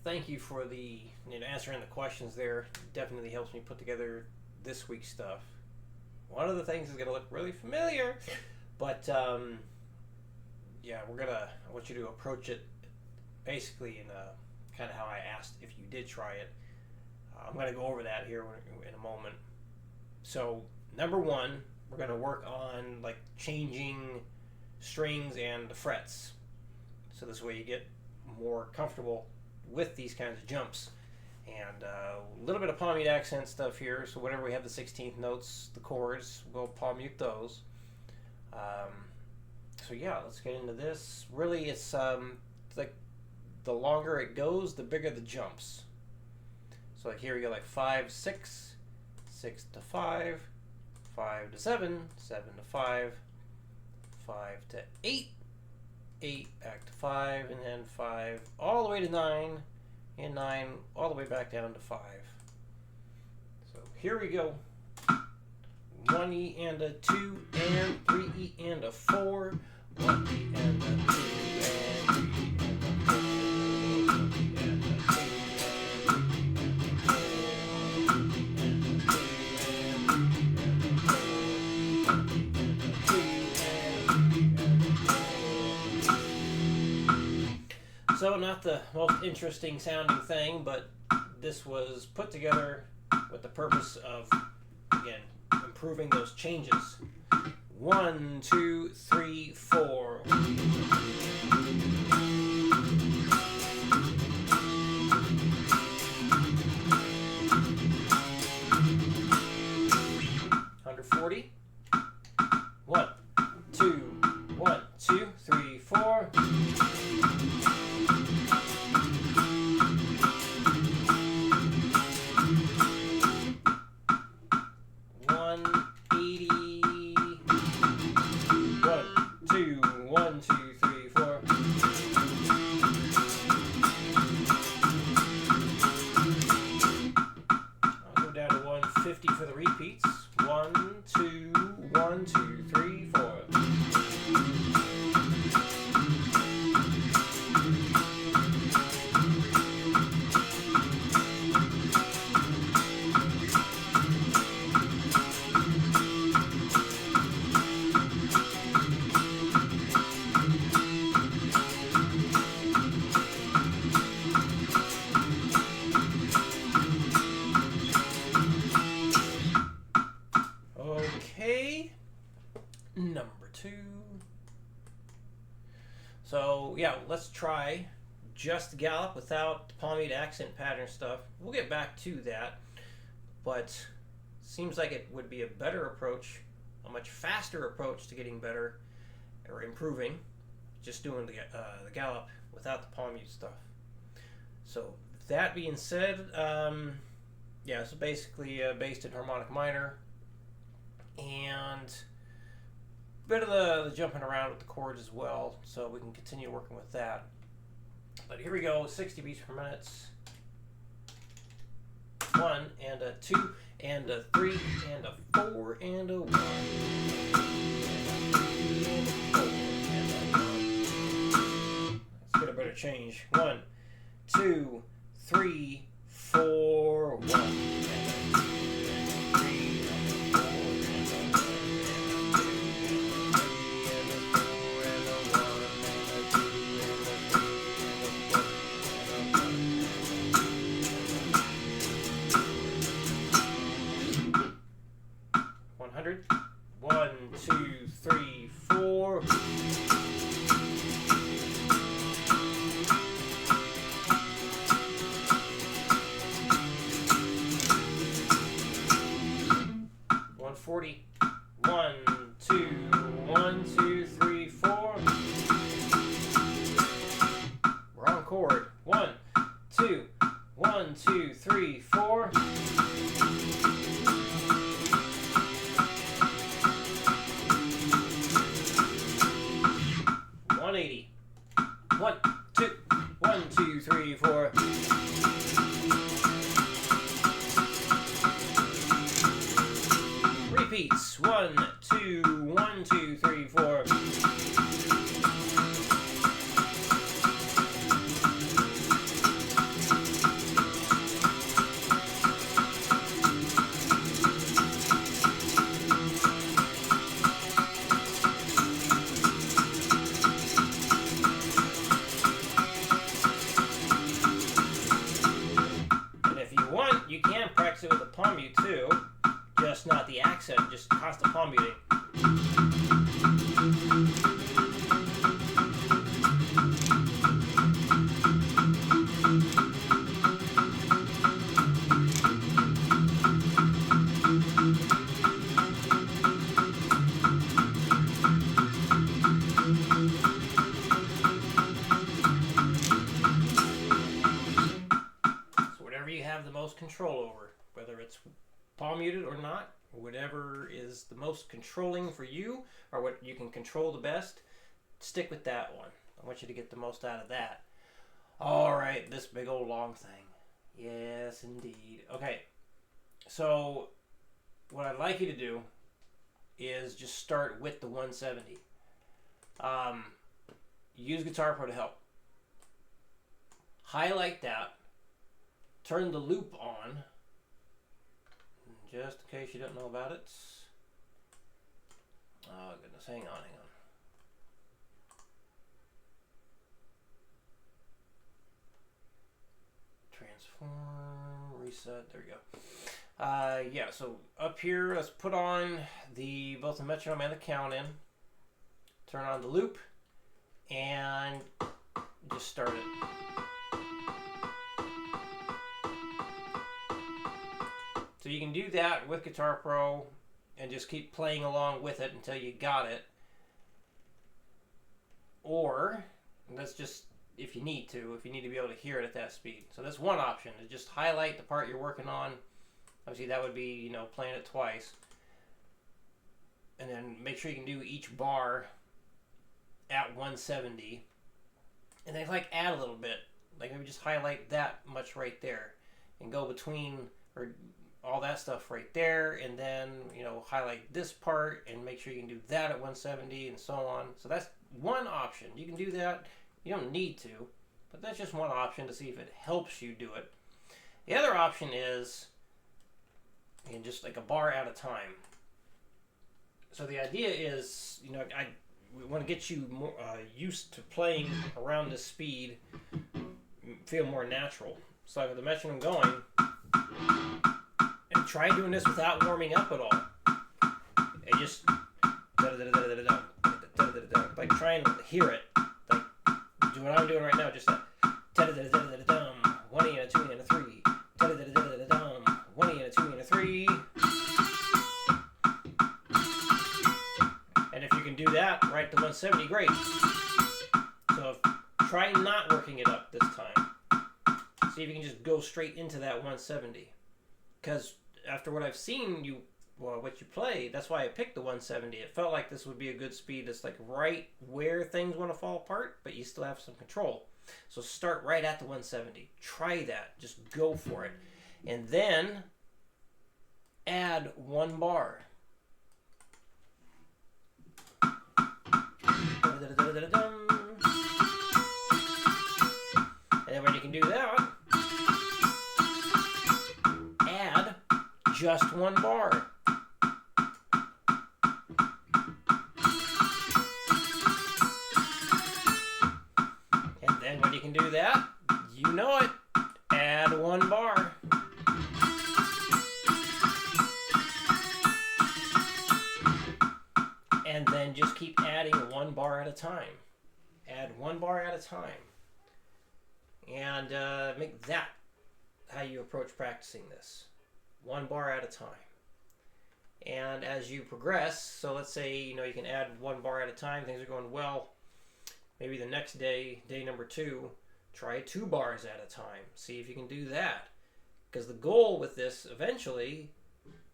thank you for the answering the questions there. Definitely helps me put together this week's stuff. One of the things is going to look really familiar, but yeah, I want you to approach it basically in kind of how I asked if you did try it. I'm going to go over that here in a moment. So, number one, we're going to work on like changing strings and the frets. So this way you get more comfortable with these kinds of jumps. And a little bit of palm mute accent stuff here. So whenever we have the 16th notes, the chords, we'll palm mute those. So yeah, let's get into this. Really, it's like the longer it goes, the bigger the jumps. So like here we go, like 5, 6, 6 to 5, 5 to 7, 7 to 5, 5 to 8, 8 back to 5, and then 5 all the way to 9, and 9 all the way back down to 5. So here we go. 1E and a 2 and 3E and a 4, 1E and a 2 and 3E and a 4, 1E and a 2 So not the most interesting sounding thing, but this was put together with the purpose of, again, improving those changes. 1, 2, 3, 4. Under 40. 1, 2, 1, 2, 3, 4. For the repeats. 1, 2, 1, 2, 3, 4. Number 2. So yeah, let's try just gallop without the palm mute accent pattern stuff. We'll get back to that, but seems like it would be a better approach, a much faster approach to getting better or improving, just doing the gallop without the palm mute stuff. So that being said, yeah, so basically based in harmonic minor and bit of the jumping around with the chords as well, so we can continue working with that. But here we go, 60 beats per minute. 1 and a 2 and a 3 and a 4 and a 1. Let's get a better change. 1, 2, 3, 4, 1. 100. 1, 2, 3, 4. $140. 1, 2, 1, 2, 3, 4. Wrong chord. 1, 2, 1, 2, 3, 4. 180. 1, 2, 1, 2, 3, 4. Repeats. 1, 2, 1, 2, 3, 4. most control over, whether it's palm muted or not, whatever is the most controlling for you or what you can control the best, stick with that one. I want you to get the most out of that. All right, this big old long thing. Yes, indeed. Okay, so what I'd like you to do is just start with the 170. Use Guitar Pro to help. Highlight that. Turn the loop on. Just in case you don't know about it. Oh, goodness. Hang on. Transform, reset. There we go. Yeah, so up here, let's put on both the metronome and the count in. Turn on the loop. And just start it. So you can do that with Guitar Pro and just keep playing along with it until you got it. Or, that's just if you need to be able to hear it at that speed. So that's one option, is just highlight the part you're working on. Obviously that would be, playing it twice. And then make sure you can do each bar at 170. And then add a little bit. Maybe just highlight that much right there. And go between, or all that stuff right there, and then highlight this part and make sure you can do that at 170 and so on. So that's one option. You can do that. You don't need to, but that's just one option to see if it helps you do it. The other option is just a bar at a time. So the idea is, we want to get you more used to playing around this speed, feel more natural. So with the metronome going, and try doing this without warming up at all. And just try and hear it. Do what I'm doing right now, just that 1 E and a 2 E and a 3, 1 E and a 2 E and a 3. And if you can do that right to 170, great. So try not working it up this time. See if you can just go straight into that 170. Because after what I've seen what you play, that's why I picked the 170. It felt like this would be a good speed that's right where things want to fall apart, but you still have some control. So start right at the 170. Try that. Just go for it. And then add one bar. And then when you can do that, add just one bar. And then when you can do that, you know it, add one bar. And then just keep adding one bar at a time. Add one bar at a time. And make that how you approach practicing this. One bar at a time. And as you progress, so let's say, you can add one bar at a time, things are going well. Maybe the next day, day number 2, try 2 bars at a time. See if you can do that. Because the goal with this eventually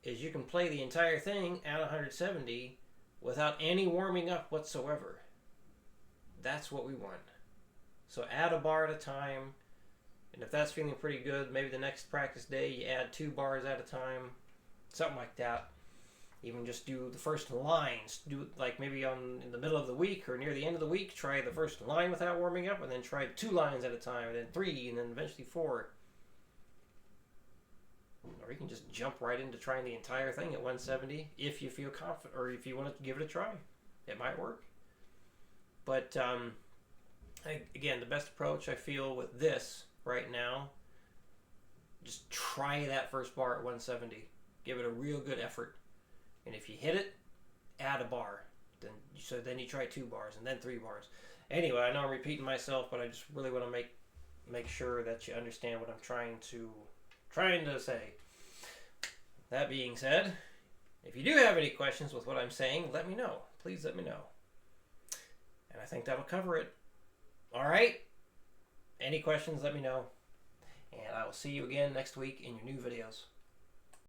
is you can play the entire thing at 170 without any warming up whatsoever. That's what we want. So add a bar at a time. And if that's feeling pretty good, maybe the next practice day you add 2 bars at a time. Something like that. Even just do the first lines. Do it maybe in the middle of the week or near the end of the week. Try the first line without warming up, and then try 2 lines at a time, and then 3, and then eventually 4. Or you can just jump right into trying the entire thing at 170 if you feel confident, or if you want to give it a try. It might work. But again, the best approach I feel with this right now, just try that first bar at 170. Give it a real good effort. And if you hit it, add a bar. Then you try 2 bars and then 3 bars. Anyway, I know I'm repeating myself, but I just really want to make sure that you understand what I'm trying to say. That being said, if you do have any questions with what I'm saying, let me know. Please let me know. And I think that'll cover it. All right? Any questions, let me know. And I will see you again next week in your new videos.